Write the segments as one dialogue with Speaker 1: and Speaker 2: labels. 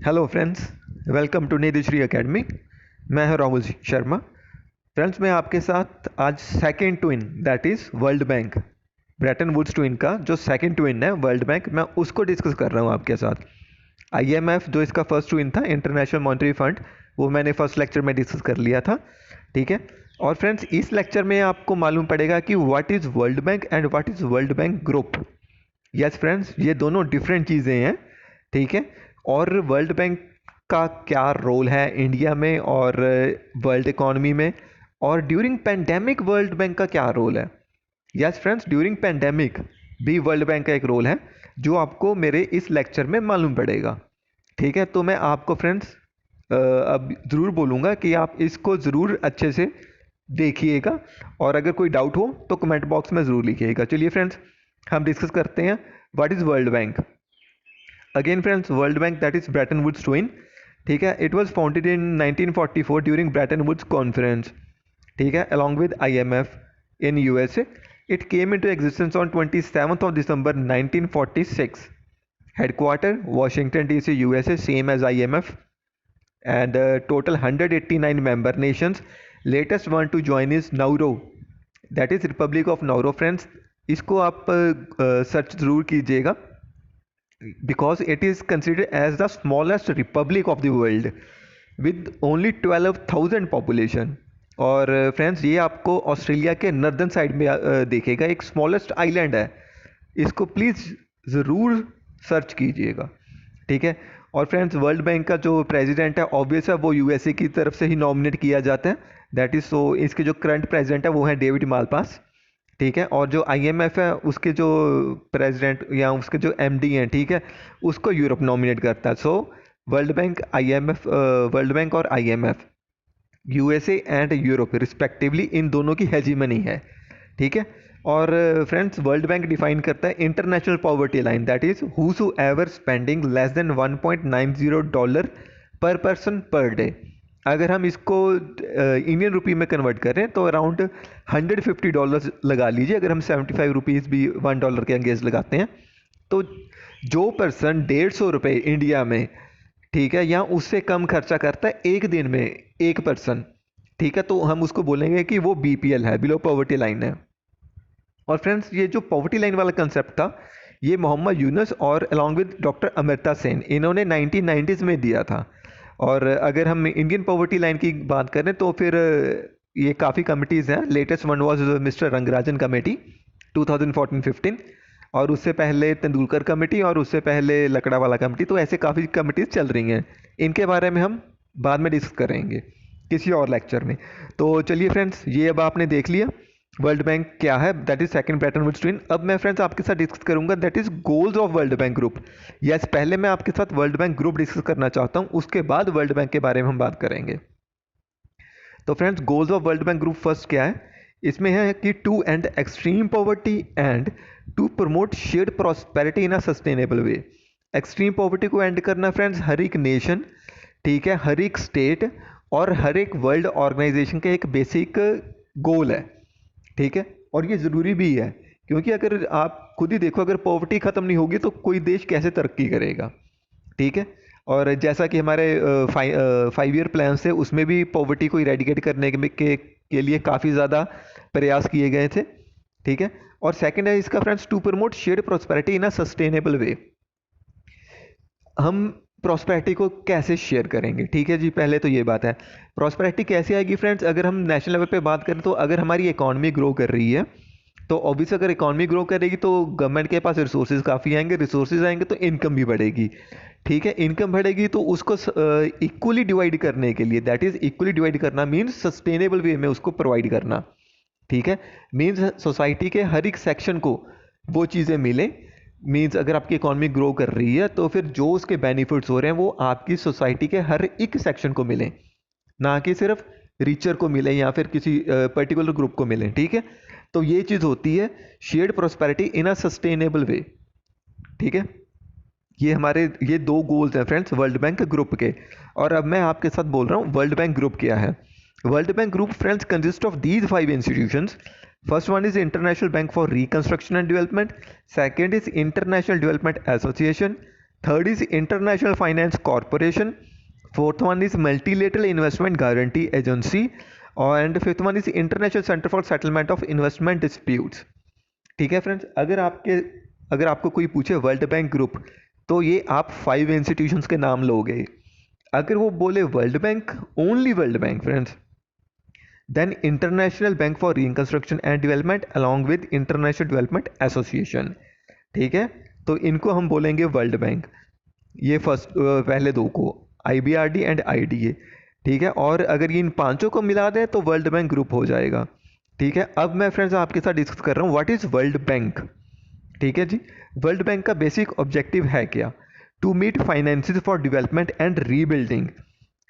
Speaker 1: Hello friends, welcome to Nidhishree academy. मैं हूं Rahul Sharma. Friends, मैं आपके साथ आज second twin that is world Bank, Bretton Woods twin का जो सेकंड ट्विन है वर्ल्ड बैंक, मैं उसको डिस्कस कर रहा हूं आपके साथ। आईएमएफ जो इसका फर्स्ट ट्विन था, इंटरनेशनल मॉनेटरी फंड, वो मैंने फर्स्ट लेक्चर में डिस्कस कर लिया था। ठीक है। और फ्रेंड्स, इस लेक्चर में आपको मालूम पड़ेगा कि what is world bank and what is world bank group. Yes friends, ये दोनों डिफरेंट चीज़ें हैं। ठीक है। और वर्ल्ड बैंक का क्या रोल है इंडिया में और वर्ल्ड इकॉनमी में, और ड्यूरिंग पेंडेमिक वर्ल्ड बैंक का क्या रोल है। यस फ्रेंड्स, ड्यूरिंग पेंडेमिक भी वर्ल्ड बैंक का एक रोल है जो आपको मेरे इस लेक्चर में मालूम पड़ेगा। ठीक है। तो मैं आपको फ्रेंड्स अब ज़रूर बोलूँगा कि आप इसको ज़रूर अच्छे से देखिएगा, और अगर कोई डाउट हो तो कमेंट बॉक्स में ज़रूर लिखिएगा। चलिए फ्रेंड्स, हम डिस्कस करते हैं what is world bank. Again friends, world bank that is Bretton Woods twin. ठीक है। It was founded in 1944 during Bretton Woods conference. ठीक है, along with IMF in USA. It came into existence on 27th of December 1946. Headquarter Washington DC, USA, same as IMF, and total 189 member nations. Latest one to join is Nauru, that is Republic of Nauru. Friends, इसको आप search ज़रूर कीजिएगा, because it is considered as the smallest republic of the world with only 12,000 population. और friends, ये आपको Australia के northern side में देखेगा, एक स्मॉलेस्ट आइलैंड है। इसको प्लीज़ ज़रूर सर्च कीजिएगा। ठीक है। और फ्रेंड्स, वर्ल्ड बैंक का जो प्रेसिडेंट है ऑब्वियस है वो यूएसए की तरफ से ही नॉमिनेट किया जाता है, दैट इज़ सो। इसके जो करंट प्रेसिडेंट है वो है डेविड मालपास। ठीक है। और जो आईएमएफ है उसके जो प्रेसिडेंट या उसके जो एमडी हैं, ठीक है, उसको यूरोप नॉमिनेट करता है। So world Bank, IMF, World Bank और IMF, USA and Europe respectively, इन दोनों की हेजीमनी है। ठीक है। और फ्रेंड्स, वर्ल्ड बैंक डिफाइन करता है international poverty line, that is whosoever spending less than $1.90 पर पर्सन पर डे। अगर हम इसको इंडियन रुपी में कन्वर्ट करें तो अराउंड $150 लगा लीजिए। अगर हम 75 रुपीज़ भी $1 के अंगेज लगाते हैं तो जो पर्सन 150 रुपये इंडिया में, ठीक है, या उससे कम खर्चा करता है एक दिन में, एक पर्सन, ठीक है, तो हम उसको बोलेंगे कि वो बीपीएल है, बिलो पॉवर्टी लाइन है। और फ्रेंड्स, ये जो पॉवर्टी लाइन वाला कंसेप्ट था, ये मोहम्मद यूनुस और along with doctor Amrita Sen, इन्होंने 1990s में दिया था। और अगर हम इंडियन पॉवर्टी लाइन की बात करें तो फिर ये काफ़ी कमिटीज़ हैं। Latest one was mister Rangarajan committee 2014-15, और उससे पहले तेंदुलकर कमेटी, और उससे पहले लकड़ा वाला कमेटी। तो ऐसे काफ़ी कमिटीज़ चल रही हैं, इनके बारे में हम बाद में डिस्कस करेंगे किसी और लेक्चर में। तो चलिए फ्रेंड्स, ये अब आपने देख लिया वर्ल्ड बैंक क्या है, that is second Bretton Woods twin. अब मैं फ्रेंड्स आपके साथ डिस्कस करूंगा that is goals of world bank group. Yes, पहले मैं आपके साथ वर्ल्ड बैंक ग्रुप डिस्कस करना चाहता हूं, उसके बाद वर्ल्ड बैंक के बारे में हम बात करेंगे। तो friends, goals of world bank group first क्या है, इसमें है कि to end extreme poverty and to promote shared prosperity in a sustainable way. Extreme poverty को एंड करना फ्रेंड्स हर एक नेशन, ठीक है, हर एक स्टेट और हर एक वर्ल्ड ऑर्गेनाइजेशन का एक बेसिक गोल है। ठीक है। और ये ज़रूरी भी है, क्योंकि अगर आप खुद ही देखो, अगर पॉवर्टी ख़त्म नहीं होगी तो कोई देश कैसे तरक्की करेगा। ठीक है। और जैसा कि हमारे 5 ईयर प्लान से, उसमें भी पॉवर्टी को इरेडिकेट करने के लिए काफ़ी ज़्यादा प्रयास किए गए थे। ठीक है। और सेकंड है इसका friends, to promote shared prosperity in a sustainable way. हम प्रॉस्पेरिटी को कैसे शेयर करेंगे। ठीक है जी, पहले तो ये बात है, प्रॉस्पेरिटी कैसे आएगी फ्रेंड्स। अगर हम नेशनल लेवल पे बात करें तो अगर हमारी इकॉनमी ग्रो कर रही है तो ऑब्वियस अगर इकॉनमी ग्रो करेगी तो गवर्नमेंट के पास रिसोर्सेज काफ़ी आएंगे, रिसोर्सेज आएंगे तो इनकम भी बढ़ेगी। ठीक है। इनकम बढ़ेगी तो उसको इक्वली डिवाइड करने के लिए, दैट इज इक्वली डिवाइड करना मीन्स सस्टेनेबल वे में उसको प्रोवाइड करना। ठीक है। मीन्स सोसाइटी के हर एक सेक्शन को वो चीज़ें मिले। मीन्स अगर आपकी इकॉनमी ग्रो कर रही है तो फिर जो उसके बेनिफिट्स हो रहे हैं वो आपकी सोसाइटी के हर एक सेक्शन को मिलें, ना कि सिर्फ रिचर को मिले या फिर किसी पर्टिकुलर ग्रुप को मिले। ठीक है। तो ये चीज़ होती है shared prosperity in a sustainable way. ठीक है। ये दो गोल्स हैं फ्रेंड्स वर्ल्ड बैंक ग्रुप के। और अब मैं आपके साथ बोल रहा हूँ वर्ल्ड बैंक ग्रुप क्या है। World bank group friends consist of these 5 institutions. First one is International Bank for Reconstruction and Development. Second is International Development Association. Third is International finance Corporation, fourth one is Multilateral investment guarantee Agency, और and fifth one is International centre for settlement of investment Disputes. ठीक है friends, अगर आपको कोई पूछे world bank group, तो ये आप 5 इंस्टीट्यूशंस के नाम लोगे। अगर वो बोले world bank, only world bank friends, then international bank for reconstruction and development along with international development association. ठीक है, तो इनको हम बोलेंगे वर्ल्ड बैंक, ये फर्स्ट पहले दो को, IBRD एंड IDA। ठीक है, और अगर ये इन पांचों को मिला दें तो वर्ल्ड बैंक ग्रुप हो जाएगा। ठीक है, अब मैं फ्रेंड्स आपके साथ डिस्कस कर रहा हूँ व्हाट इज़ वर्ल्ड बैंक। ठीक है जी, वर्ल्ड बैंक का बेसिक ऑब्जेक्टिव है क्या? To meet finances for development and rebuilding.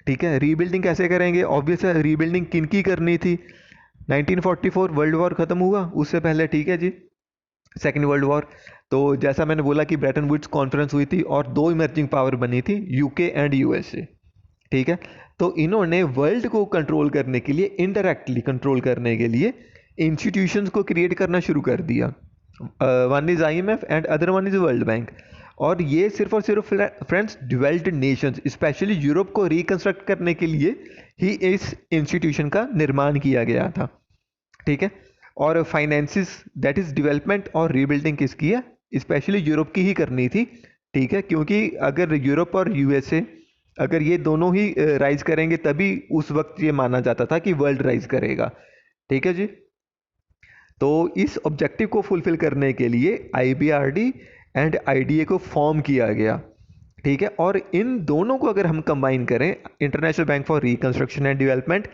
Speaker 1: ठीक है, रीबिल्डिंग कैसे करेंगे? ऑब्वियस है, रीबिल्डिंग किन की करनी थी? 1944 वर्ल्ड वॉर खत्म हुआ, उससे पहले, ठीक है जी, सेकेंड वर्ल्ड वॉर। तो जैसा मैंने बोला कि ब्रेटन वुड्स कॉन्फ्रेंस हुई थी और दो इमर्जिंग पावर बनी थी, यूके एंड यूएसए। ठीक है, तो इन्होंने वर्ल्ड को कंट्रोल करने के लिए, इनडायरेक्टली कंट्रोल करने के लिए इंस्टीट्यूशंस को क्रिएट करना शुरू कर दिया। One is IMF and other one is world Bank. और ये सिर्फ और सिर्फ friends developed Nations, specially Europe को रिकंस्ट्रक्ट करने के लिए ही इस इंस्टीट्यूशन का निर्माण किया गया था। ठीक है, और फाइनेंसिस दैट इज डेवलपमेंट और रीबिल्डिंग किसकी है? स्पेशली यूरोप की ही करनी थी। ठीक है, क्योंकि अगर यूरोप और USA अगर ये दोनों ही राइज करेंगे तभी उस वक्त ये माना जाता था कि वर्ल्ड राइज करेगा। ठीक है जी, तो इस ऑब्जेक्टिव को फुलफिल करने के लिए IBRD एंड IDA को फॉर्म किया गया। ठीक है, और इन दोनों को अगर हम कंबाइन करें, international bank for reconstruction and development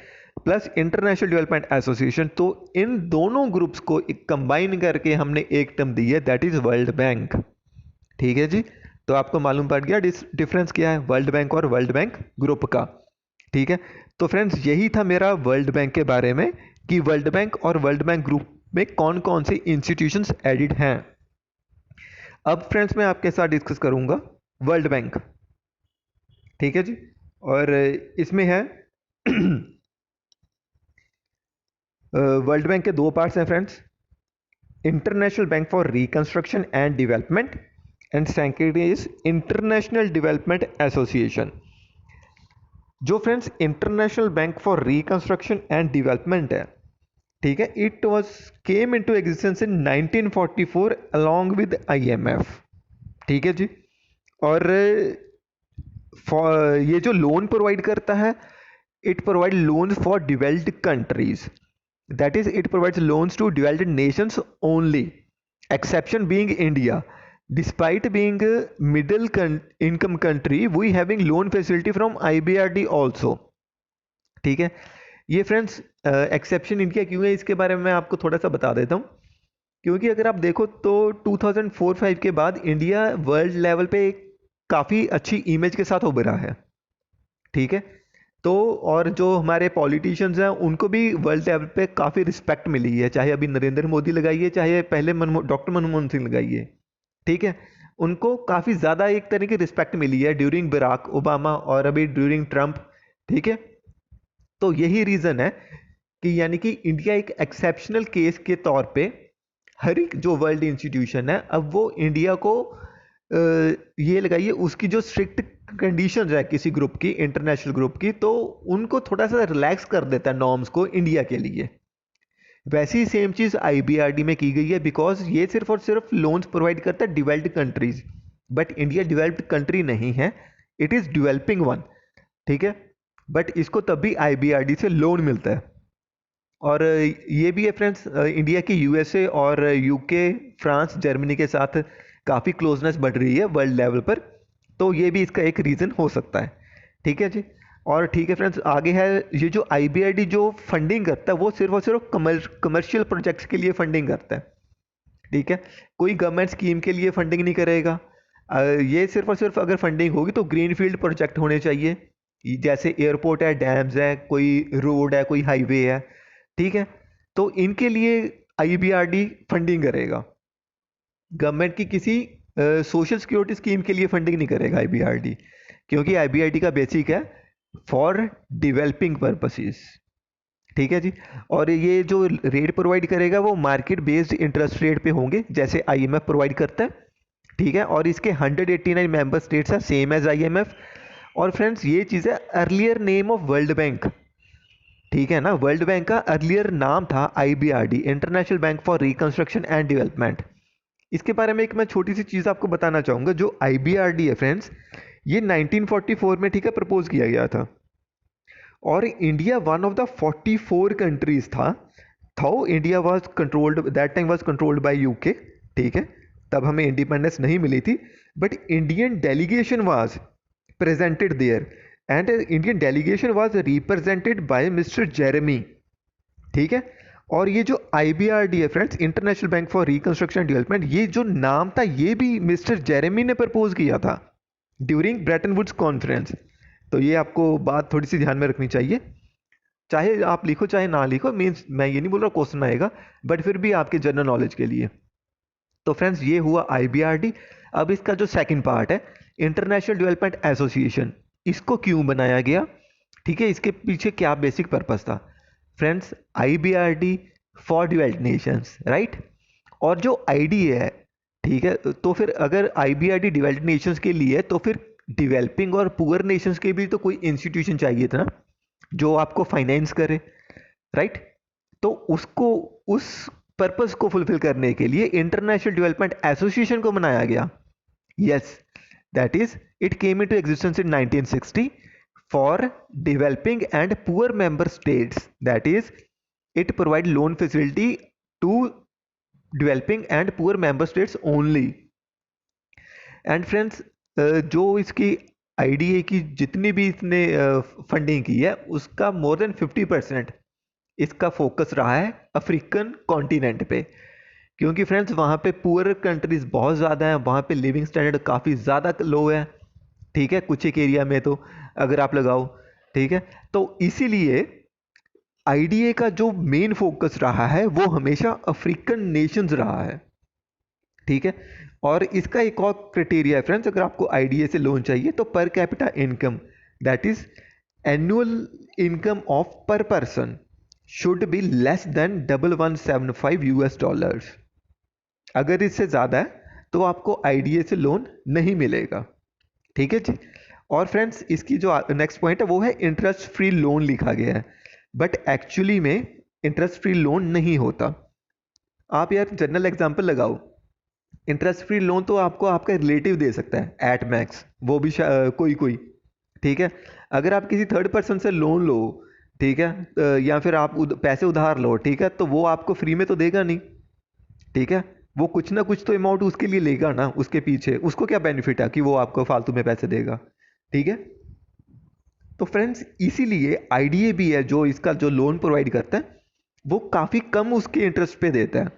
Speaker 1: plus international development association, तो इन दोनों ग्रुप्स को कंबाइन करके हमने एक टर्म दी है, दैट इज वर्ल्ड बैंक। ठीक है जी, तो आपको मालूम पड़ गया डिफरेंस क्या है वर्ल्ड बैंक और वर्ल्ड बैंक ग्रुप का। ठीक है, तो फ्रेंड्स यही था मेरा वर्ल्ड बैंक के बारे में कि वर्ल्ड बैंक और वर्ल्ड बैंक ग्रुप में कौन कौन से इंस्टीट्यूशंस एडिड हैं। अब फ्रेंड्स मैं आपके साथ डिस्कस करूंगा वर्ल्ड बैंक। ठीक है जी, और इसमें है वर्ल्ड बैंक के दो पार्ट्स हैं friends, International bank for reconstruction and Development and second is International development Association. जो friends International bank for reconstruction and Development है, ठीक है, it was came into existence in 1944 along with IMF। ठीक है जी, और ये जो लोन प्रोवाइड करता है, it provide loan for developed countries, that is it provides loans to developed nations only, exception being India. Despite being a middle income country, we having loan facility from IBRD also। ठीक है, ये friends exception India क्यों है, इसके बारे में मैं आपको थोड़ा सा बता देता हूँ। क्योंकि अगर आप देखो तो 2004-5 के बाद इंडिया वर्ल्ड लेवल पे काफ़ी अच्छी इमेज के साथ उभरा है। ठीक है, तो और जो हमारे पॉलिटिशियंस हैं उनको भी वर्ल्ड लेवल पे काफ़ी रिस्पेक्ट मिली है, चाहे अभी नरेंद्र मोदी लगाइए, चाहे पहले डॉक्टर मनमोहन सिंह लगाइए। ठीक है, उनको काफ़ी ज़्यादा एक तरह की रिस्पेक्ट मिली है ड्यूरिंग बराक ओबामा और अभी ड्यूरिंग ट्रंप। ठीक है, तो यही रीज़न है कि यानी कि इंडिया एक एक्सेप्शनल केस के तौर पे हर एक जो वर्ल्ड इंस्टीट्यूशन है, अब वो इंडिया को ये लगाइए उसकी जो स्ट्रिक्ट कंडीशंस है किसी ग्रुप की, इंटरनेशनल ग्रुप की, तो उनको थोड़ा सा रिलैक्स कर देता है नॉर्म्स को इंडिया के लिए। वैसी ही सेम चीज़ IBRD में की गई है, बिकॉज ये सिर्फ और सिर्फ लोन्स प्रोवाइड करता है developed countries, but India developed country नहीं है, इट इज़ डिवेलपिंग वन। ठीक है, बट इसको तब भी IBRD से लोन मिलता है। और ये भी है फ्रेंड्स, इंडिया की USA और UK, फ्रांस, जर्मनी के साथ काफ़ी क्लोजनेस बढ़ रही है वर्ल्ड लेवल पर, तो ये भी इसका एक रीज़न हो सकता है। ठीक है जी, और ठीक है फ्रेंड्स, आगे है ये जो IBRD जो फंडिंग करता है वो सिर्फ और सिर्फ कमर्शियल प्रोजेक्ट्स के लिए फंडिंग करता है। ठीक है, कोई गवर्नमेंट स्कीम के लिए फंडिंग नहीं करेगा। ये सिर्फ और सिर्फ अगर फंडिंग होगी तो ग्रीन फील्ड प्रोजेक्ट होने चाहिए, जैसे एयरपोर्ट है, डैम्स है, कोई रोड है, कोई हाईवे है। ठीक है, तो इनके लिए IBRD फंडिंग करेगा, गवर्नमेंट की किसी सोशल सिक्योरिटी स्कीम के लिए फंडिंग नहीं करेगा IBRD, क्योंकि IBRD का बेसिक है फॉर डेवलपिंग पर्पसेस। ठीक है जी, और ये जो रेट प्रोवाइड करेगा वो मार्केट बेस्ड इंटरेस्ट रेट पे होंगे, जैसे IMF प्रोवाइड करता है। ठीक है, और इसके 189 मेंबर स्टेट्स हैं, सेम एज IMF। और फ्रेंड्स ये चीज़ है earlier name of world bank, ठीक है ना। वर्ल्ड बैंक का अर्लियर नाम था IBRD, international bank for reconstruction and development. इसके बारे में एक मैं छोटी सी चीज़ आपको बताना चाहूँगा। जो IBRD है फ्रेंड्स, ये 1944 में, ठीक है, प्रपोज किया गया था। और India one of the 44 countries था। Though India was controlled, that time was controlled by UK, ठीक है, तब हमें इंडिपेंडेंस नहीं मिली थी। But Indian delegation was presented there and Indian delegation was represented by Mister Jeremy, ठीक है। और ये जो IBRD है friends, International bank for Reconstruction Development, ये जो नाम था ये भी मिस्टर जेरेमी ने प्रपोज किया था ड्यूरिंग ब्रेटन वुड्स कॉन्फ्रेंस। तो ये आपको बात थोड़ी सी ध्यान में रखनी चाहिए, चाहे आप लिखो चाहे ना लिखो, मीन्स मैं ये नहीं बोल रहा क्वेश्चन आएगा, बट फिर भी आपके जनरल नॉलेज के लिए। तो फ्रेंड्स ये हुआ IBRD। अब इसका जो सेकंड पार्ट है, इंटरनेशनल डेवलपमेंट एसोसिएशन, इसको क्यों बनाया गया, ठीक है, इसके पीछे क्या बेसिक पर्पस था। Friends IBRD for developed Nations, right. और जो IDA है, ठीक है, तो फिर अगर IBRD डेवलप्ड नेशंस के लिए, तो फिर डेवलपिंग और पुअर नेशंस के भी तो कोई इंस्टीट्यूशन चाहिए था ना, जो आपको फाइनेंस करे, राइट। तो उसको, उस पर्पस को फुलफिल करने के लिए इंटरनेशनल डेवलपमेंट एसोसिएशन को बनाया गया। Yes, that is it came into existence in 1960 for developing and poor member states, that is it provide loan facility to developing and poor member states only. And friends जो इसकी IDA की जितनी भी इसने funding की है, उसका more than 50% इसका फोकस रहा है अफ्रीकन कॉन्टिनेंट पे। क्योंकि फ्रेंड्स वहाँ पे पुअर कंट्रीज बहुत ज़्यादा हैं, वहाँ पे लिविंग स्टैंडर्ड काफ़ी ज़्यादा लो है, ठीक है, कुछ एक एरिया में तो अगर आप लगाओ, ठीक है। तो इसीलिए IDA का जो मेन फोकस रहा है वो हमेशा अफ्रीकन नेशंस रहा है, ठीक है। और इसका एक और क्राइटेरिया है फ्रेंड्स, अगर आपको IDA से लोन चाहिए तो per capita income, that is annual income of per person should be less than $1175। अगर इससे ज़्यादा है तो आपको IDA से लोन नहीं मिलेगा, ठीक है जी। और फ्रेंड्स इसकी जो नेक्स्ट पॉइंट है वो है इंटरेस्ट फ्री लोन लिखा गया है, बट एक्चुअली में इंटरेस्ट फ्री लोन नहीं होता। आप यार जनरल एग्जांपल लगाओ, इंटरेस्ट फ्री लोन तो आपको आपका रिलेटिव दे सकता है एट मैक्स, वो भी कोई कोई, ठीक है। अगर आप किसी थर्ड पर्सन से लोन लो, ठीक है, या फिर आप पैसे उधार लो, ठीक है, तो वो आपको फ्री में तो देगा नहीं, ठीक है, वो कुछ ना कुछ तो अमाउंट उसके लिए लेगा ना, उसके पीछे उसको क्या बेनिफिट है कि वो आपको फालतू में पैसे देगा, ठीक है। तो फ्रेंड्स इसीलिए IDA भी है जो इसका जो लोन प्रोवाइड करता है वो काफ़ी कम उसके इंटरेस्ट पे देता है।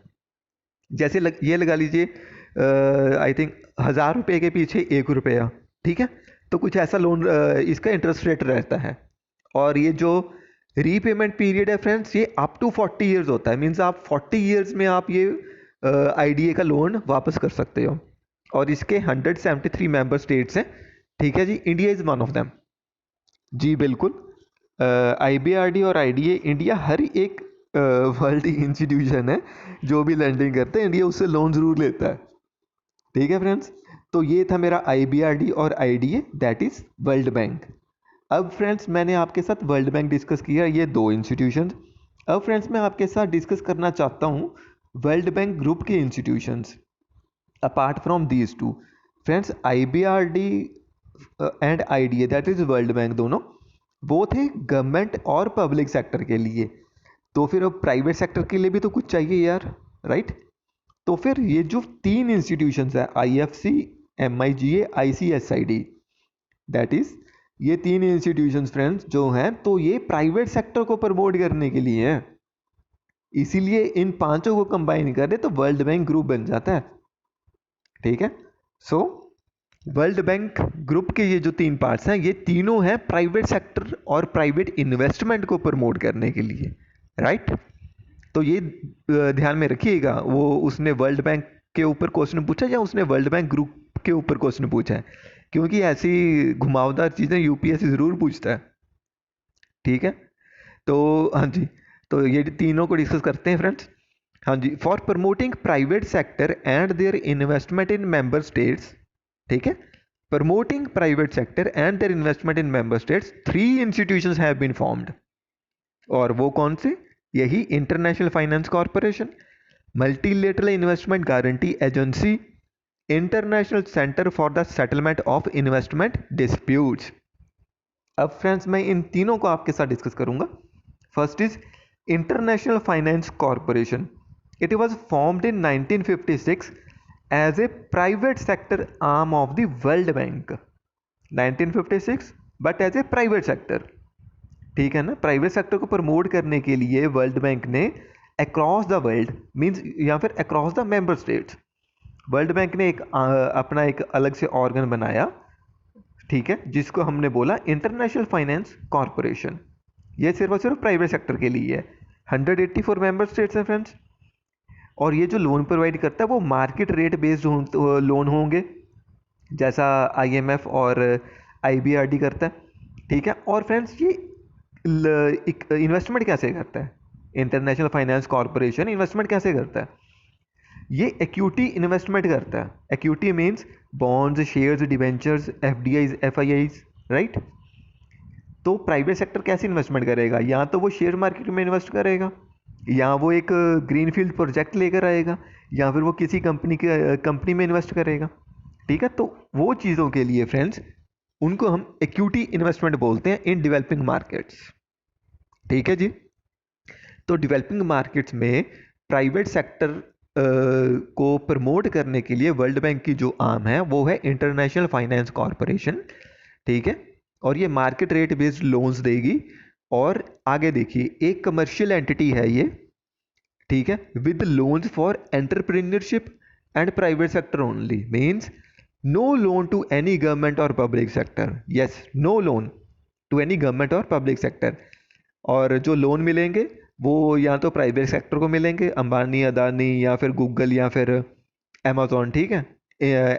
Speaker 1: जैसे ये लगा लीजिए आई थिंक 1000 रुपये के पीछे 1 रुपया, ठीक है, तो कुछ ऐसा लोन इसका इंटरेस्ट रेट रहता है। और ये जो रीपेमेंट पीरियड है फ्रेंड्स, ये अप टू 40 ईयर्स होता है, मीन्स आप 40 ईयर्स में आप ये IDA का लोन वापस कर सकते हो। और इसके 173 मेंबर स्टेट्स हैं, ठीक है जी, India is one of them. जी बिल्कुल, IBRD और IDA, इंडिया हर एक वर्ल्ड इंस्टीट्यूशन है जो भी लैंडिंग करते हैं, इंडिया उससे लोन ज़रूर लेता है, ठीक है फ्रेंड्स। तो ये था मेरा IBRD और IDA, that is world bank. अब फ्रेंड्स मैंने आपके साथ वर्ल्ड बैंक डिस्कस किया, ये दो इंस्टीट्यूशंस। अब फ्रेंड्स मैं आपके साथ डिस्कस करना चाहता हूँ वर्ल्ड बैंक ग्रुप के institutions apart from these two. Friends IBRD and IDA that is world bank, दोनों वो थे गवर्नमेंट और पब्लिक सेक्टर के लिए। तो फिर अब प्राइवेट सेक्टर के लिए भी तो कुछ चाहिए यार, राइट। तो फिर ये जो तीन इंस्टीट्यूशंस है IFC, MIGA, ICSID, that is ये तीन इंस्टीट्यूशंस फ्रेंड्स जो हैं, तो ये प्राइवेट सेक्टर को प्रमोट करने के लिए हैं। इसीलिए इन पांचों को कंबाइन कर दे तो वर्ल्ड बैंक ग्रुप बन जाता है, ठीक है। सो वर्ल्ड बैंक ग्रुप के ये जो तीन पार्ट्स हैं, ये तीनों हैं प्राइवेट सेक्टर और प्राइवेट इन्वेस्टमेंट को प्रमोट करने के लिए, राइट। तो ये ध्यान में रखिएगा, वो उसने वर्ल्ड बैंक के ऊपर क्वेश्चन पूछा या उसने वर्ल्ड बैंक ग्रुप के ऊपर क्वेश्चन पूछा है, क्योंकि ऐसी घुमावदार चीज़ें UPSC ज़रूर पूछता है, ठीक है। तो हाँ जी, तो ये तीनों को डिस्कस करते हैं फ्रेंड्स। हाँ जी, for promoting private sector and their investment in member states, ठीक है, promoting private sector and their investment in member states 3 institutions have been formed. और वो कौन से? यही International finance Corporation, Multilateral investment guarantee Agency, International centre for the Settlement of investment Disputes. अब friends मैं इन तीनों को आपके साथ डिस्कस करूंगा। First is International finance Corporation. It was formed in 1956 as a private sector arm of the world bank. 1956 but as a private sector, ठीक है ना। प्राइवेट सेक्टर को प्रमोट करने के लिए वर्ल्ड बैंक ने अक्रॉस द वर्ल्ड मींस या फिर across the member states, world bank ने अपना एक अलग से ऑर्गन बनाया, ठीक है, जिसको हमने बोला इंटरनेशनल फाइनेंस कॉरपोरेशन। ये सिर्फ और सिर्फ प्राइवेट सेक्टर के लिए है। 184 मेंबर स्टेट्स हैं फ्रेंड्स। और ये जो लोन प्रोवाइड करता है वो मार्केट रेट बेस्ड लोन होंगे, जैसा आईएमएफ और आईबीआरडी करता है, ठीक है। और फ्रेंड्स ये इन्वेस्टमेंट कैसे करता है? इंटरनेशनल फाइनेंस कॉरपोरेशन इन्वेस्टमेंट कैसे करता है? ये इक्विटी इन्वेस्टमेंट करता है। Equity means bonds, shares, debentures, FDIs, FIIs, right. तो प्राइवेट सेक्टर कैसे इन्वेस्टमेंट करेगा? या तो वो शेयर मार्केट में इन्वेस्ट करेगा, या वो एक ग्रीनफील्ड प्रोजेक्ट लेकर आएगा, या फिर वो किसी कंपनी में इन्वेस्ट करेगा, ठीक है। तो वो चीज़ों के लिए फ्रेंड्स उनको हम इक्विटी इन्वेस्टमेंट बोलते हैं इन डेवलपिंग मार्केट्स, ठीक है जी। तो डेवलपिंग मार्केट्स में प्राइवेट सेक्टर को प्रमोट करने के लिए वर्ल्ड बैंक की जो आर्म है वो है इंटरनेशनल फाइनेंस कॉरपोरेशन, ठीक है। और ये मार्केट रेट बेस्ड लोन्स देगी। और आगे देखिए, एक कमर्शियल एंटिटी है ये, ठीक है, with loans for entrepreneurship and private sector only, means no loan to any government और public sector. Yes, no loan to any government और पब्लिक सेक्टर। और जो लोन मिलेंगे वो या तो प्राइवेट सेक्टर को मिलेंगे, अंबानी, अदानी, या फिर गूगल, या फिर अमेजोन, ठीक है।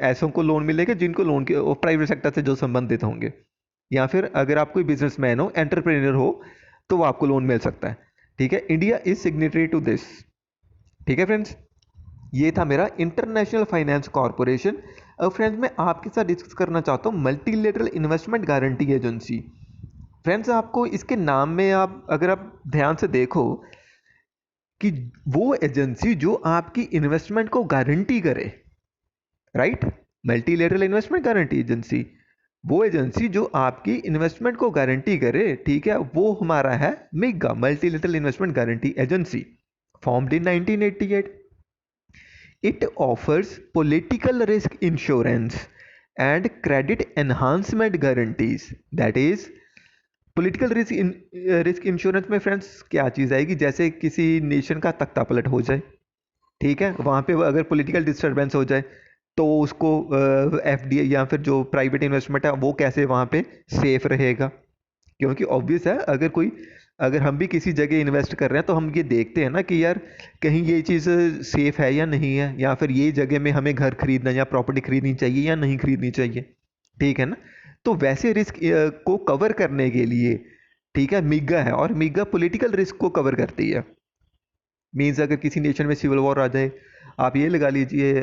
Speaker 1: ऐसों को लोन मिलेगा जिनको लोन के प्राइवेट सेक्टर से जो संबंधित होंगे। या फिर अगर आप कोई बिजनेसमैन हो, एंटरप्रेन्योर हो, तो वो आपको लोन मिल सकता है, ठीक है। India is signatory to this, ठीक है फ्रेंड्स। ये था मेरा इंटरनेशनल फाइनेंस कॉरपोरेशन। अब फ्रेंड्स मैं आपके साथ डिस्कस करना चाहता हूँ multilateral investment guarantee agency. Friends आपको इसके नाम में अगर आप ध्यान से देखो कि वो एजेंसी जो आपकी इन्वेस्टमेंट को गारंटी करे, right, multilateral investment guarantee agency, वो एजेंसी जो आपकी इन्वेस्टमेंट को गारंटी करे, ठीक है, वो हमारा है MIGA, multilateral investment guarantee agency, formed in 1988। It offers political risk insurance and credit enhancement guarantees. That is political risk insurance में फ्रेंड्स क्या चीज़ आएगी? जैसे किसी नेशन का तख्ता पलट हो जाए, ठीक है, वहाँ पे अगर पॉलिटिकल डिस्टर्बेंस हो जाए तो उसको एफडीआई या फिर जो प्राइवेट इन्वेस्टमेंट है वो कैसे वहाँ पे सेफ रहेगा? क्योंकि ऑब्वियस है, अगर हम भी किसी जगह इन्वेस्ट कर रहे हैं तो हम ये देखते हैं ना कि यार कहीं ये चीज़ सेफ है या नहीं है, या फिर ये जगह में हमें घर खरीदना या प्रॉपर्टी खरीदनी चाहिए या नहीं खरीदनी चाहिए, ठीक है ना। तो वैसे रिस्क को कवर करने के लिए, ठीक है, मिगा है, और मिगा पॉलिटिकल रिस्क को कवर करती है। मीन्स अगर किसी नेशन में सिविल वॉर आ जाए, आप ये लगा लीजिए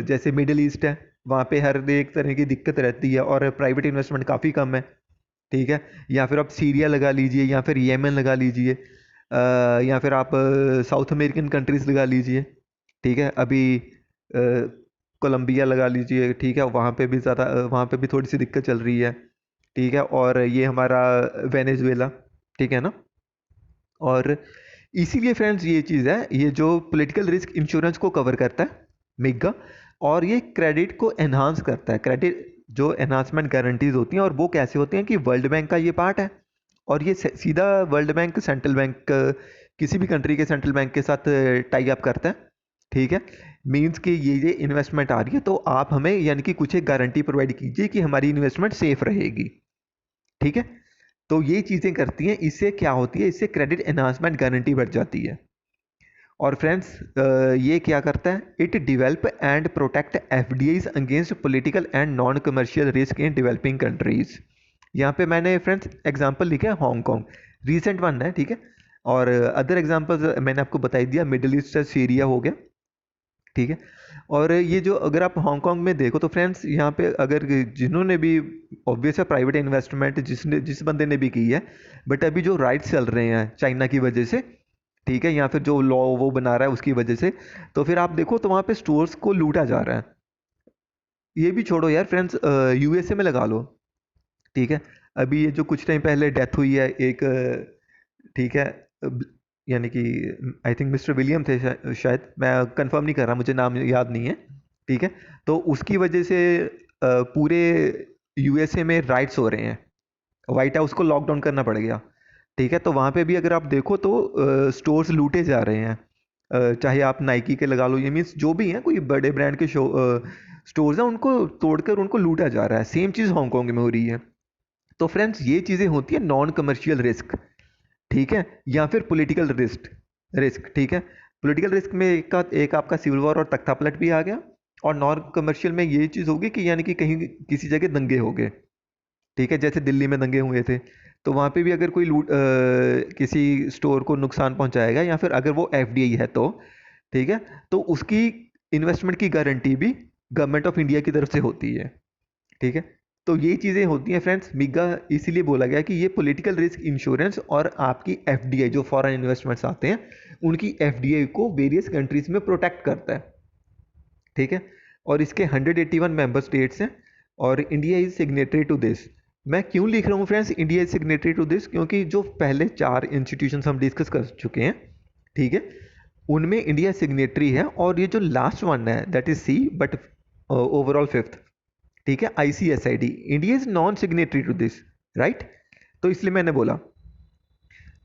Speaker 1: जैसे मिडिल ईस्ट है, वहाँ पे हर एक तरह की दिक्कत रहती है और प्राइवेट इन्वेस्टमेंट काफ़ी कम है, ठीक है। या फिर आप सीरिया लगा लीजिए, या फिर येमन लगा लीजिए, या फिर आप साउथ अमेरिकन कंट्रीज़ लगा लीजिए, ठीक है। अभी कोलंबिया लगा लीजिए, ठीक है, वहाँ पे भी थोड़ी सी दिक्कत चल रही है, ठीक है। और ये हमारा वेनेजुएला, ठीक है ना। और इसीलिए फ्रेंड्स ये चीज़ है, ये जो पॉलिटिकल रिस्क इंश्योरेंस को कवर करता है मिगा, और ये क्रेडिट को एनहांस करता है। क्रेडिट जो एनहांसमेंट गारंटीज होती हैं, और वो कैसे होती हैं कि वर्ल्ड बैंक का ये पार्ट है, और ये सीधा वर्ल्ड बैंक सेंट्रल बैंक किसी भी कंट्री के सेंट्रल बैंक के साथ टाई अप करता है, ठीक है। मींस कि ये इन्वेस्टमेंट आ रही है तो आप हमें यानी कि कुछ एक गारंटी प्रोवाइड कीजिए कि हमारी इन्वेस्टमेंट सेफ रहेगी, ठीक है। तो ये चीज़ें करती हैं, इससे क्या होती है, इससे क्रेडिट एनहांसमेंट गारंटी बढ़ जाती है। और फ्रेंड्स ये क्या करता है? It develop and protect FDIs against political and non commercial risk in developing countries. यहाँ पे मैंने फ्रेंड्स एग्जांपल लिखा है हांगकांग, रीसेंट वन है, ठीक है। और अदर एग्जांपल्स मैंने आपको बता ही दिया, मिडिल ईस्ट है, सीरिया हो गया, ठीक है। और ये जो अगर आप हांगकांग में देखो तो फ्रेंड्स यहाँ पे अगर जिन्होंने भी, ऑब्वियस है प्राइवेट इन्वेस्टमेंट जिस बंदे ने भी की है, बट अभी जो राइट्स चल रहे हैं चाइना की वजह से, ठीक है, या फिर जो लॉ वो बना रहा है उसकी वजह से, तो फिर आप देखो तो वहाँ पे स्टोर्स को लूटा जा रहा है। ये भी छोड़ो यार फ्रेंड्स, यूएसए में लगा लो, ठीक है। अभी ये जो कुछ टाइम पहले डेथ हुई है एक, ठीक है, यानी कि आई थिंक मिस्टर विलियम थे शायद, मैं कंफर्म नहीं कर रहा, मुझे नाम याद नहीं है, ठीक है। तो उसकी वजह से पूरे यूएसए में राइट्स हो रहे हैं, वाइट हाउस को लॉकडाउन करना पड़ गया, ठीक है। तो वहाँ पे भी अगर आप देखो तो स्टोर्स लूटे जा रहे हैं, चाहे आप नाइकी के लगा लो, ये मीन्स जो भी हैं कोई बड़े ब्रांड के स्टोर्स हैं, उनको तोड़कर उनको लूटा जा रहा है। सेम चीज़ हांगकांग में हो रही है। तो फ्रेंड्स ये चीज़ें होती है नॉन कमर्शियल रिस्क, ठीक है, या फिर पॉलिटिकल रिस्क, ठीक है। पॉलिटिकल रिस्क में एक आपका सिविल वॉर और तख्ता पलट भी आ गया, और नॉन कमर्शियल में ये चीज़ होगी कि यानी कि कहीं किसी जगह दंगे हो गए, ठीक है, जैसे दिल्ली में दंगे हुए थे, तो वहाँ पे भी अगर कोई किसी स्टोर को नुकसान पहुँचाएगा, या फिर अगर वो एफडीआई है तो, ठीक है, तो उसकी इन्वेस्टमेंट की गारंटी भी गवर्नमेंट ऑफ इंडिया की तरफ से होती है, ठीक है। तो ये चीज़ें होती हैं फ्रेंड्स, मिगा इसीलिए बोला गया कि ये पॉलिटिकल रिस्क इंश्योरेंस और आपकी एफडीआई जो फॉरेन इन्वेस्टमेंट्स आते हैं, उनकी एफडीआई को वेरियस कंट्रीज में प्रोटेक्ट करता है, ठीक है। और इसके 181 मेंबर स्टेट्स हैं, और India is signatory to this. मैं क्यों लिख रहा हूँ friends India is signatory to this, क्योंकि जो पहले 4 इंस्टीट्यूशंस हम डिस्कस कर चुके हैं, ठीक है, उनमें इंडिया सिग्नेटरी है, और ये जो लास्ट वन है that is C, but overall fifth, ठीक है, ICSID, India is non signatory to this, right. तो इसलिए मैंने बोला,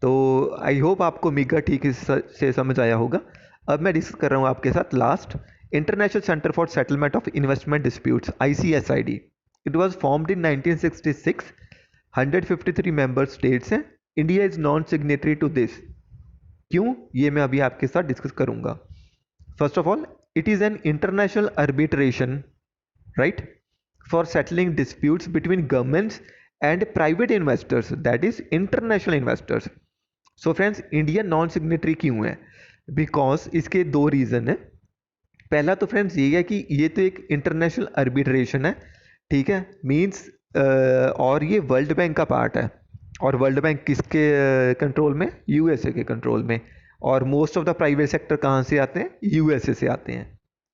Speaker 1: तो आई होप आपको मिगा ठीक से समझ आया होगा। अब मैं डिस्कस कर रहा हूँ आपके साथ last, international centre for settlement of investment disputes, ICSID. It was formed in 1966, 153 member states हैं, India is non signatory to this. क्यों, ये मैं अभी आपके साथ डिस्कस करूंगा। First of all, it is an international arbitration, right, for settling disputes between governments and private investors, that is international investors. So friends India non signatory क्यों है, because इसके दो रीज़न है। पहला तो फ्रेंड्स ये है कि ये तो एक इंटरनेशनल arbitration है, ठीक है, मीन्स और ये वर्ल्ड बैंक का पार्ट है, और वर्ल्ड बैंक किसके कंट्रोल में, यूएसए के कंट्रोल में, और most of the private sector कहाँ से आते हैं, यूएसए से आते हैं,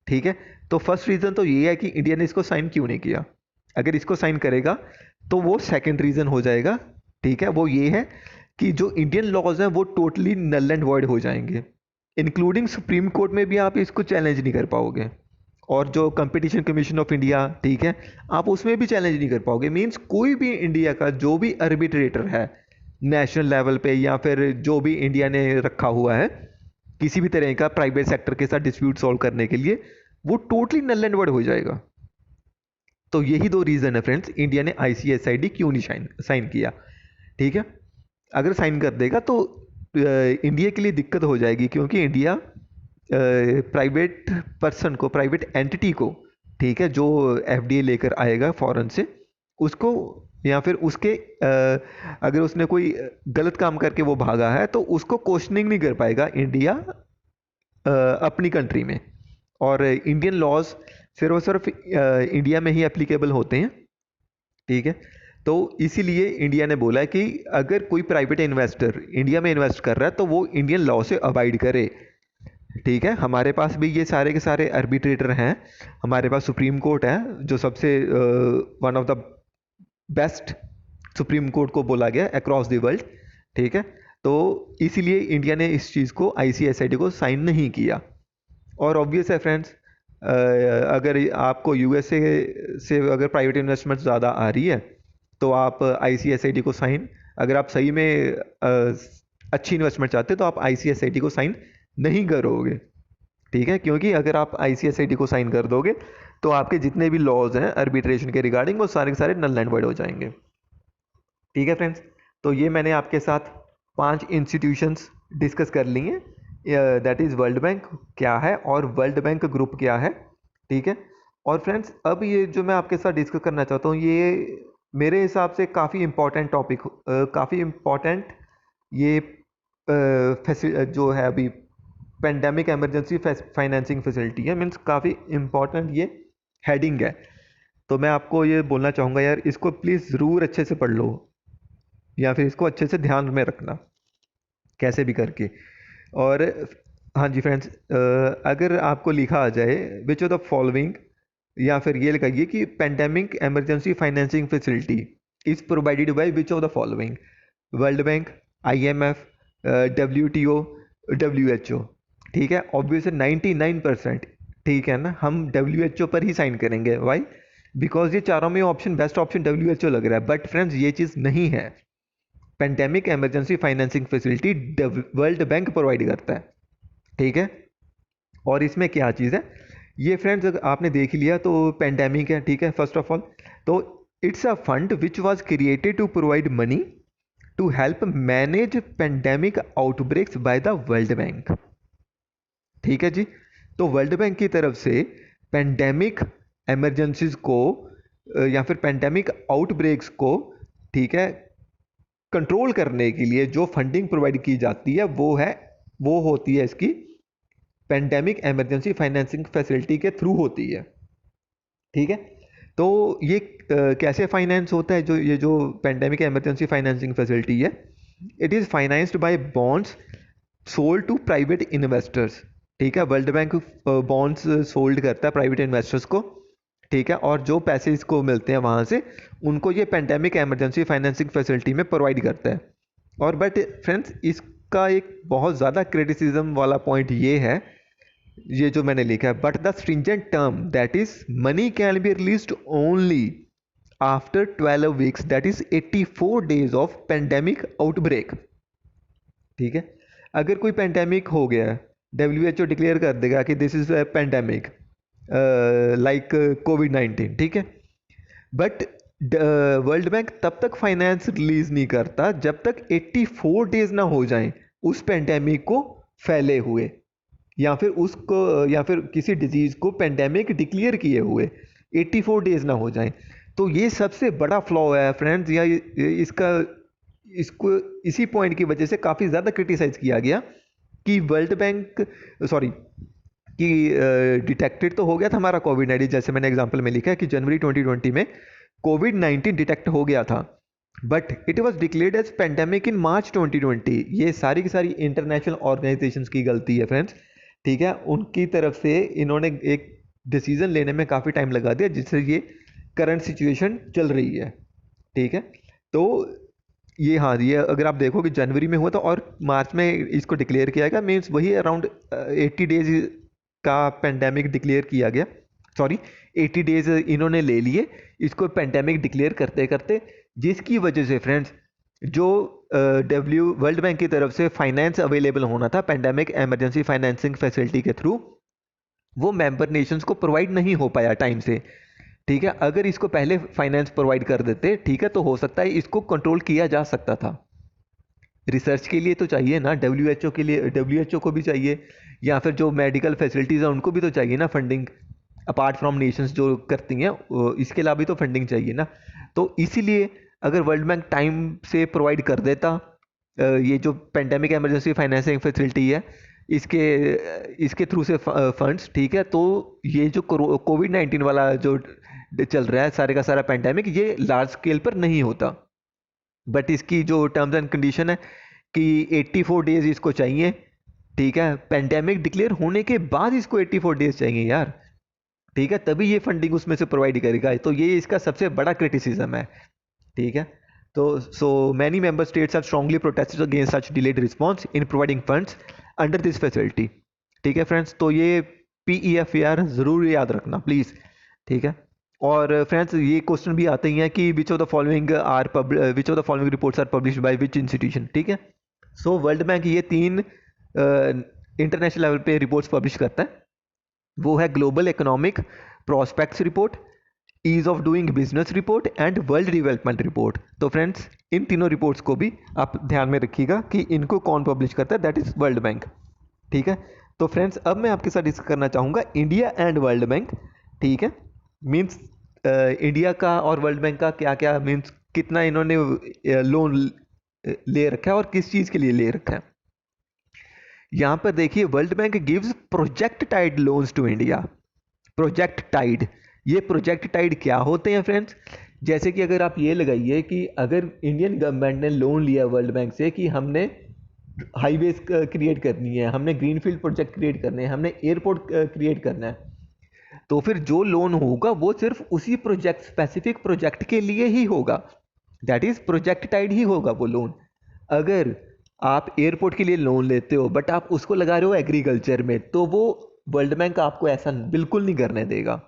Speaker 1: ठीक है। तो फर्स्ट रीज़न तो ये है कि इंडिया ने इसको साइन क्यों नहीं किया। अगर इसको साइन करेगा तो वो सेकंड रीज़न हो जाएगा, ठीक है, वो ये है कि जो इंडियन लॉज हैं वो टोटली नल एंड वॉइड हो जाएंगे, इंक्लूडिंग सुप्रीम कोर्ट में भी आप इसको चैलेंज नहीं कर पाओगे, और जो कंपटीशन कमीशन ऑफ इंडिया, ठीक है, आप उसमें भी चैलेंज नहीं कर पाओगे। मीन्स कोई भी इंडिया का जो भी अर्बिट्रेटर है नेशनल लेवल पे, या फिर जो भी इंडिया ने रखा हुआ है किसी भी तरह का प्राइवेट सेक्टर के साथ डिस्प्यूट सॉल्व करने के लिए, वो टोटली नल एंड वॉइड हो जाएगा। तो यही दो रीज़न है फ्रेंड्स, इंडिया ने आईसीएसआईडी क्यों नहीं साइन किया, ठीक है। अगर साइन कर देगा तो इंडिया के लिए दिक्कत हो जाएगी, क्योंकि इंडिया प्राइवेट पर्सन को, प्राइवेट एंटिटी को, ठीक है, जो एफडीए लेकर आएगा फॉरेन से, उसको, या फिर उसके अगर उसने कोई गलत काम करके वो भागा है तो उसको क्वेश्चनिंग नहीं कर पाएगा इंडिया अपनी कंट्री में। और इंडियन लॉज सिर्फ और सिर्फ इंडिया में ही एप्लीकेबल होते हैं, ठीक है। तो इसीलिए इंडिया ने बोला है कि अगर कोई प्राइवेट इन्वेस्टर इंडिया में इन्वेस्ट कर रहा है तो वो इंडियन लॉ से अवॉइड करे, ठीक है। हमारे पास भी ये सारे के सारे आर्बिट्रेटर हैं, हमारे पास सुप्रीम कोर्ट है जो सबसे one of the best supreme court को बोला गया अक्रॉस द वर्ल्ड, ठीक है। तो इसीलिए इंडिया ने इस चीज़ को, आईसीएसआईडी को साइन नहीं किया। और ऑब्वियस है फ्रेंड्स, अगर आपको यूएसए से अगर प्राइवेट इन्वेस्टमेंट ज़्यादा आ रही है तो आप आईसीएसआईडी को साइन, अगर आप सही में अच्छी इन्वेस्टमेंट चाहते हैं तो आप आईसीएसआईडी को साइन नहीं करोगे, ठीक है, क्योंकि अगर आप आईसीएसआईडी को साइन कर दोगे तो आपके जितने भी लॉज हैं आर्बिट्रेशन के रिगार्डिंग वो सारे के सारे नल एंड वॉइड हो जाएंगे, ठीक है फ्रेंड्स। तो ये मैंने आपके साथ 5 इंस्टीट्यूशंस डिस्कस कर ली हैं, दैट इज़ वर्ल्ड बैंक क्या है और वर्ल्ड बैंक ग्रुप क्या है, ठीक है। और फ्रेंड्स अब ये जो मैं आपके साथ डिस्कस करना चाहता हूँ, ये मेरे हिसाब से काफ़ी इम्पॉर्टेंट टॉपिक, काफ़ी इम्पॉर्टेंट ये जो है अभी पेंडेमिक इमरजेंसी फाइनेंसिंग फैसिलिटी है, मीन्स काफ़ी इम्पोर्टेंट ये हेडिंग है। तो मैं आपको ये बोलना चाहूँगा यार, इसको प्लीज़ ज़रूर अच्छे से पढ़ लो, या फिर इसको अच्छे से ध्यान में रखना कैसे भी करके। और हाँ जी फ्रेंड्स, अगर आपको लिखा आ जाए विच ऑफ द फॉलोइंग, या फिर ये लगाइए कि pandemic emergency financing facility is provided by which of the following, world bank, IMF, WTO, WHO। ठीक है, ऑब्वियसली 99%, ठीक है ना, हम WHO पर ही साइन करेंगे। वाई? बिकॉज ये चारों में ऑप्शन बेस्ट ऑप्शन WHO लग रहा है, बट फ्रेंड्स ये चीज़ नहीं है। Pandemic emergency financing facility world bank provide करता है, ठीक है। और इसमें क्या चीज़ है ये फ्रेंड्स, अगर आपने देख लिया तो पेंडेमिक है, ठीक है, फर्स्ट ऑफ ऑल। तो it's a fund which was created to provide money to help manage pandemic outbreaks by the world bank, ठीक है जी। तो वर्ल्ड बैंक की तरफ से पेंडेमिक इमरजेंसीज को या फिर पेंडेमिक आउटब्रेक्स को, ठीक है, कंट्रोल करने के लिए जो फंडिंग प्रोवाइड की जाती है वो होती है इसकी पेंडेमिक इमरजेंसी फाइनेंसिंग फैसिलिटी के थ्रू होती है, ठीक है। तो ये कैसे फाइनेंस होता है, जो पेंडेमिक इमरजेंसी फाइनेंसिंग फैसिलिटी है, it is financed by bonds sold to private investors, ठीक है। वर्ल्ड बैंक बॉन्ड्स सोल्ड करता है प्राइवेट इन्वेस्टर्स को, ठीक है, और जो पैसे इसको मिलते हैं वहाँ से उनको ये पेंडेमिक इमरजेंसी फाइनेंसिंग फैसिलिटी में प्रोवाइड करता है। और बट फ्रेंड्स, इसका एक बहुत ज़्यादा क्रिटिसिज्म वाला पॉइंट ये है, ये जो मैंने लिखा है, but the stringent term that is money can be released only after 12 weeks, that is 84 days of pandemic outbreak, ठीक है। अगर कोई पेंडेमिक हो गया, WHO डिक्लेयर कर देगा कि this is pandemic like COVID-19, ठीक है, बट वर्ल्ड बैंक तब तक फाइनेंस रिलीज नहीं करता जब तक 84 डेज ना हो जाएं उस पेंडेमिक को फैले हुए, या फिर उसको, या फिर किसी डिजीज को पेंडेमिक डिक्लेयर किए हुए 84 डेज ना हो जाएं। तो ये सबसे बड़ा फ्लॉ है फ्रेंड्स, या इसका इसको इसी पॉइंट की वजह से काफ़ी ज़्यादा क्रिटिसाइज किया गया कि वर्ल्ड बैंक, सॉरी, कि डिटेक्टेड तो हो गया था हमारा COVID-19, जैसे मैंने एग्जांपल में लिखा है कि जनवरी 2020 में COVID-19 डिटेक्ट हो गया था, but it was declared as pandemic in March 2020। ये सारी की सारी इंटरनेशनल ऑर्गेनाइजेशंस की गलती है फ्रेंड्स, ठीक है। उनकी तरफ से इन्होंने एक डिसीजन लेने में काफ़ी टाइम लगा दिया, जिससे ये करंट सिचुएशन चल रही है, ठीक है। तो ये, हाँ, ये अगर आप देखो कि जनवरी में हुआ था और मार्च में इसको डिक्लेयर किया गया, मीन्स वही अराउंड 80 डेज का पेंडेमिक डिक्लेयर किया गया, सॉरी 80 डेज इन्होंने ले लिए इसको पेंडेमिक डिक्लेयर करते करते, जिसकी वजह से फ्रेंड्स जो वर्ल्ड बैंक की तरफ से फाइनेंस अवेलेबल होना था पेंडेमिक इमरजेंसी फाइनेंसिंग फैसिलिटी के थ्रू, वो मेंबर नेशंस को प्रोवाइड नहीं हो पाया टाइम से, ठीक है। अगर इसको पहले फाइनेंस प्रोवाइड कर देते, ठीक है, तो हो सकता है इसको कंट्रोल किया जा सकता था। रिसर्च के लिए तो चाहिए ना, WHO के लिए, WHO को भी चाहिए, या फिर जो मेडिकल फैसिलिटीज़ हैं उनको भी तो चाहिए ना फंडिंग, अपार्ट फ्रॉम नेशंस जो करती हैं, इसके अलावा भी तो फंडिंग चाहिए ना। तो इसीलिए अगर वर्ल्ड बैंक टाइम से प्रोवाइड कर देता ये जो पेंडेमिक इमरजेंसी फाइनेंसिंग फैसिलिटी है, इसके इसके थ्रू से फंड्स, ठीक है, तो ये जो COVID-19 वाला जो चल रहा है सारे का सारा पेंडेमिक, ये लार्ज स्केल पर नहीं होता। बट इसकी जो टर्म्स एंड कंडीशन है कि 84 डेज इसको चाहिए, ठीक है, पेंडेमिक डिक्लेयर होने के बाद इसको 84 डेज चाहिए यार, ठीक है, तभी ये फंडिंग उसमें से प्रोवाइड करेगा। तो ये इसका सबसे बड़ा क्रिटिसिज्म है, ठीक है। तो so many member states have strongly protested against such delayed response in providing funds under this facility, ठीक है फ्रेंड्स। तो ये PEFAR ज़रूर याद रखना प्लीज़, ठीक है। और फ्रेंड्स, ये क्वेश्चन भी आते ही हैं कि which of the following reports are published by which institution, ठीक है। सो वर्ल्ड बैंक ये 3 इंटरनेशनल लेवल पे रिपोर्ट्स पब्लिश करता है, वो है global economic prospects report, ease of doing business report and world development report. तो फ्रेंड्स, इन तीनों रिपोर्ट्स को भी आप ध्यान में रखिएगा कि इनको कौन पब्लिश करता है, दैट इज वर्ल्ड बैंक, ठीक है। तो फ्रेंड्स, अब मैं आपके साथ डिस्कस करना चाहूँगा इंडिया एंड वर्ल्ड बैंक, ठीक है। मीन्स इंडिया का और वर्ल्ड बैंक का क्या क्या, मीन्स कितना इन्होंने लोन ले रखा है और किस चीज़ के लिए ले रखा है, यहाँ पर देखिए world bank gives project tied loans to India. Project tied, ये प्रोजेक्ट टाइड क्या होते हैं फ्रेंड्स? जैसे कि अगर आप ये लगाइए कि अगर इंडियन गवर्नमेंट ने लोन लिया वर्ल्ड बैंक से कि हमने हाईवेज क्रिएट करनी है, हमने ग्रीनफील्ड प्रोजेक्ट क्रिएट करने हैं, हमने एयरपोर्ट क्रिएट करना है, तो फिर जो लोन होगा वो सिर्फ उसी प्रोजेक्ट, स्पेसिफिक प्रोजेक्ट के लिए ही होगा। दैट इज प्रोजेक्ट टाइड ही होगा वो लोन। अगर आप एयरपोर्ट के लिए लोन लेते हो बट आप उसको लगा रहे हो एग्रीकल्चर में, तो वो वर्ल्ड बैंक आपको ऐसा बिल्कुल नहीं करने देगा।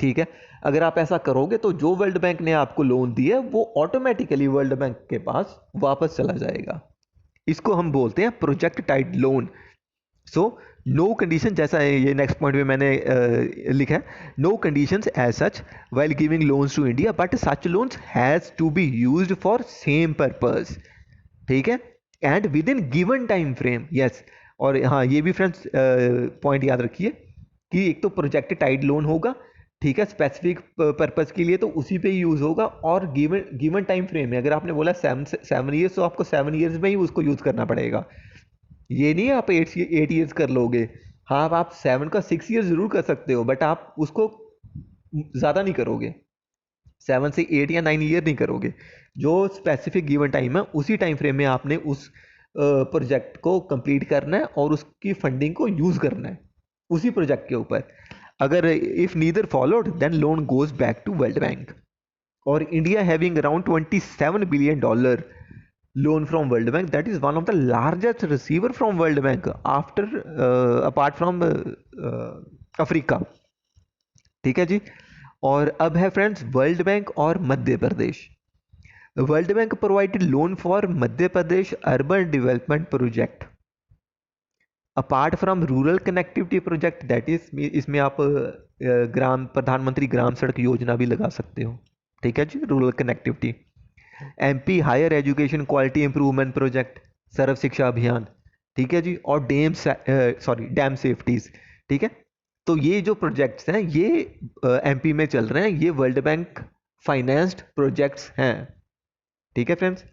Speaker 1: ठीक है, अगर आप ऐसा करोगे तो जो वर्ल्ड बैंक ने आपको लोन दिया वो ऑटोमेटिकली वर्ल्ड बैंक के पास वापस चला जाएगा। इसको हम बोलते हैं project tied loan. So no condition, जैसा है ये नेक्स्ट पॉइंट में मैंने लिखा है, no conditions as such while giving loans to India but such loans has to be used for same purpose. ठीक है, and within given time frame. Yes, और हाँ ये भी फ्रेंड्स पॉइंट याद रखिए कि एक तो प्रोजेक्ट टाइड लोन होगा, ठीक है, स्पेसिफिक पर्पस के लिए तो उसी पे ही यूज होगा, और गिवन टाइम फ्रेम में अगर आपने बोला 7 ईयर्स तो आपको 7 ईयर्स में ही उसको यूज करना पड़ेगा। ये नहीं आप 8 ईयर्स कर लोगे। हाँ आप 7 का 6 ईयर्स जरूर कर सकते हो बट आप उसको ज़्यादा नहीं करोगे, 7 से 8 या 9 ईयर नहीं करोगे। जो स्पेसिफिक गिवन टाइम है उसी टाइम फ्रेम में आपने उस प्रोजेक्ट को कंप्लीट करना है और उसकी फंडिंग को यूज़ करना है उसी प्रोजेक्ट के ऊपर। अगर if neither followed then loan goes back to World Bank. और India having around $27 billion loan from World Bank, that is one of the largest receiver from World Bank after apart from Africa. ठीक है जी, और अब है friends world Bank और Madhya Pradesh. World Bank provided loan for Madhya Pradesh urban development project apart from rural connectivity project, that is इसमें आप ग्राम प्रधानमंत्री ग्राम सड़क योजना भी लगा सकते हो। ठीक है जी, rural connectivity. MP higher education quality improvement project, Sarva Shiksha Abhiyan. ठीक है जी, और डैम सेफ्टीज। ठीक है, तो ये जो प्रोजेक्ट्स हैं ये एमपी में चल रहे हैं, ये वर्ल्ड बैंक फाइनेंस्ड प्रोजेक्ट्स हैं। ठीक है फ्रेंड्स,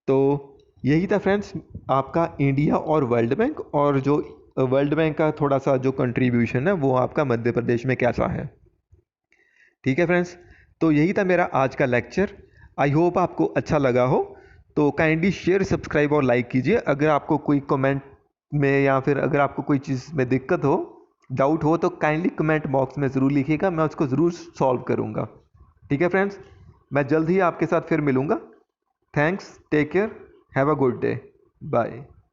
Speaker 1: तो यही था फ्रेंड्स आपका इंडिया और वर्ल्ड बैंक, और जो वर्ल्ड बैंक का थोड़ा सा जो कंट्रीब्यूशन है वो आपका मध्य प्रदेश में कैसा है। ठीक है फ्रेंड्स, तो यही था मेरा आज का लेक्चर। आई होप आपको अच्छा लगा हो, तो काइंडली शेयर, सब्सक्राइब और लाइक कीजिए। अगर आपको कोई कमेंट में या फिर अगर आपको कोई चीज़ में दिक्कत हो, डाउट हो, तो काइंडली कमेंट बॉक्स में ज़रूर लिखिएगा, मैं उसको ज़रूर सॉल्व करूँगा। ठीक है फ्रेंड्स, मैं जल्द ही आपके साथ फिर मिलूँगा। Thanks, take care, have a good day, bye.